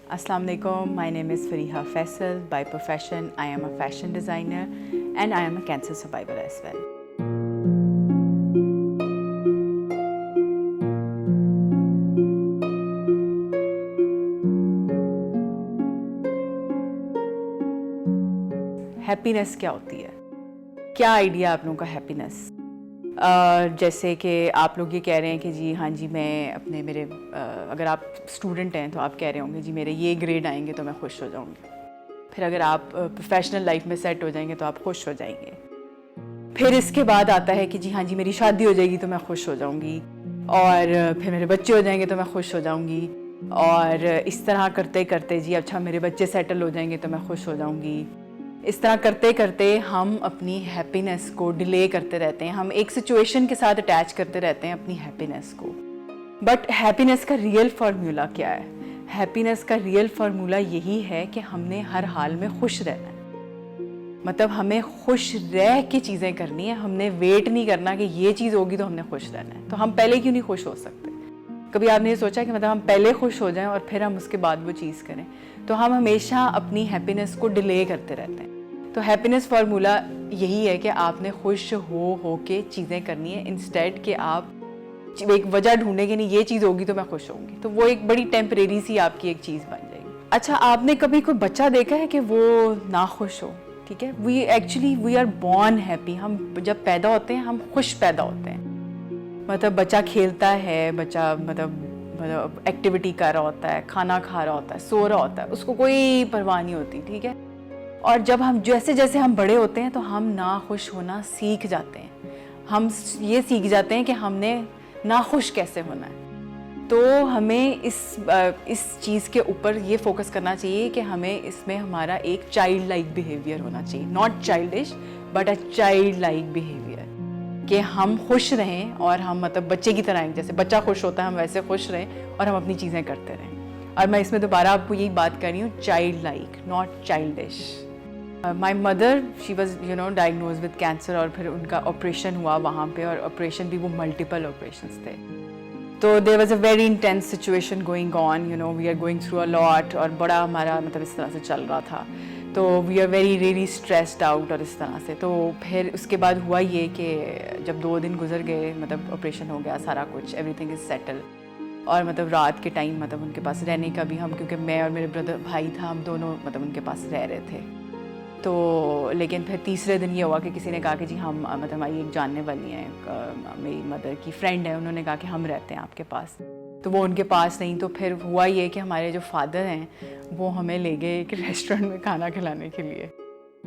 Assalamu alaikum. My name is Fariha Faisal. By profession, I am a fashion designer and I am a cancer survivor as well. Happiness क्या होती है? क्या idea आप लोगों का happiness? जैसे कि आप लोग ये कह रहे हैं कि जी हाँ जी मैं अपने मेरे अगर आप स्टूडेंट हैं तो आप कह रहे होंगे जी मेरे ये ग्रेड आएंगे तो मैं खुश हो जाऊंगी। फिर अगर आप प्रोफेशनल लाइफ में सेट हो जाएंगे तो आप खुश हो जाएंगे। फिर इसके बाद आता है कि जी हाँ जी मेरी शादी हो जाएगी तो मैं खुश हो जाऊंगी, और फिर मेरे बच्चे हो जाएंगे तो मैं खुश हो जाऊंगी, और इस तरह करते करते जी अच्छा मेरे बच्चे सेटल हो जाएंगे तो मैं खुश हो जाऊंगी। इस तरह करते करते हम अपनी हैप्पीनेस को डिले करते रहते हैं। हम एक सिचुएशन के साथ अटैच करते रहते हैं अपनी हैप्पीनेस को। बट हैप्पीनेस का रियल फार्मूला क्या है? हैप्पीनेस का रियल फार्मूला यही है कि हमने हर हाल में खुश रहना है। मतलब हमें खुश रह के चीज़ें करनी है। हमने वेट नहीं करना कि ये चीज़ होगी तो हमने खुश रहना है। तो हम पहले क्यों नहीं खुश हो सकते? कभी आपने ये सोचा कि मतलब हम पहले खुश हो जाएं और फिर हम उसके बाद वो चीज़ करें? तो हम हमेशा अपनी हैप्पीनेस को डिले करते रहते हैं। तो हैप्पीनेस फार्मूला यही है कि आपने खुश हो के चीज़ें करनी है, इंस्टेड कि आप एक वजह ढूंढें कि नहीं ये चीज़ होगी तो मैं खुश होंगी। तो वो एक बड़ी टेम्परेरी सी आपकी एक चीज़ बन जाएगी। अच्छा, आपने कभी कोई बच्चा देखा है कि वो ना खुश हो? ठीक है, वी आर बॉर्न हैप्पी। हम जब पैदा होते हैं हम खुश पैदा होते हैं। मतलब बच्चा खेलता है, बच्चा मतलब एक्टिविटी कर रहा होता है, खाना खा रहा होता है, सो रहा होता है, उसको कोई परवाह नहीं होती। ठीक है, और जब हम जैसे जैसे हम बड़े होते हैं तो हम नाखुश होना सीख जाते हैं। हम ये सीख जाते हैं कि हमने नाखुश कैसे होना है। तो हमें इस चीज़ के ऊपर ये फोकस करना चाहिए कि हमें इसमें हमारा एक चाइल्ड लाइक बिहेवियर होना चाहिए। Not childish but a child like behaviour, कि हम खुश रहें और हम मतलब बच्चे की तरह, जैसे बच्चा खुश होता है हम वैसे खुश रहें और हम अपनी चीज़ें करते रहें। और मैं इसमें दोबारा आपको यही बात कर रही हूँ, child like not childish. My mother she was diagnose with cancer, और फिर उनका ऑपरेशन हुआ वहाँ पे, और ऑपरेशन भी वो मल्टीपल ऑपरेशंस थे। तो there was a very intense situation going on, we are going through a lot, और बड़ा हमारा मतलब इस तरह से चल रहा था। तो we are very really stressed out और इस तरह से। तो फिर उसके बाद हुआ ये कि जब 2 दिन गुजर गए, मतलब ऑपरेशन हो गया, सारा कुछ एवरीथिंग इज़ सेटल, और मतलब रात के टाइम मतलब उनके पास रहने का भी, हम क्योंकि मैं और मेरे ब्रदर भाई था, हम दोनों मतलब उनके पास रह रहे थे। तो लेकिन फिर तीसरे दिन ये हुआ कि किसी ने कहा कि जी हम मतलब हमारी एक जानने वाली हैं, मेरी मदर की फ्रेंड है, उन्होंने कहा कि हम रहते हैं आपके पास। तो वो उनके पास नहीं। तो फिर हुआ ये कि हमारे जो फादर हैं वो हमें ले गए एक रेस्टोरेंट में खाना खिलाने के लिए,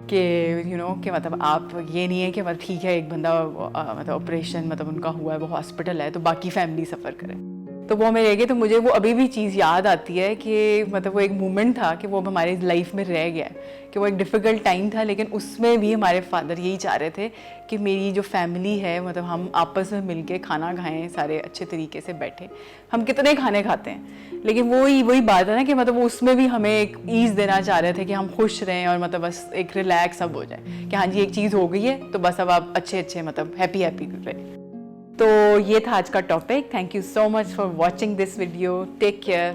कि कि मतलब आप ये नहीं है कि मतलब ठीक है एक बंदा मतलब ऑपरेशन मतलब उनका हुआ है, वो हॉस्पिटल है, तो बाकी फैमिली सफ़र करे। तो वो हमें ले गए। तो मुझे वो अभी भी चीज़ याद आती है कि मतलब वो एक मोमेंट था कि वो हमारी लाइफ में रह गया, कि वो एक डिफ़िकल्ट टाइम था, लेकिन उसमें भी हमारे फादर यही चाह रहे थे कि मेरी जो फैमिली है मतलब हम आपस में मिल के खाना खाएँ, सारे अच्छे तरीके से बैठे। हम कितने खाने खाते हैं, लेकिन वही बात है ना कि मतलब वो उसमें भी हमें एक ईज़ देना चाह रहे थे कि हम खुश रहें और मतलब बस एक रिलैक्स अब हो जाए कि हाँ जी एक चीज़ हो गई है तो बस अब आप अच्छे मतलब हैप्पी रहे। तो ये था आज का topic. Thank you so much for watching this video. Take care.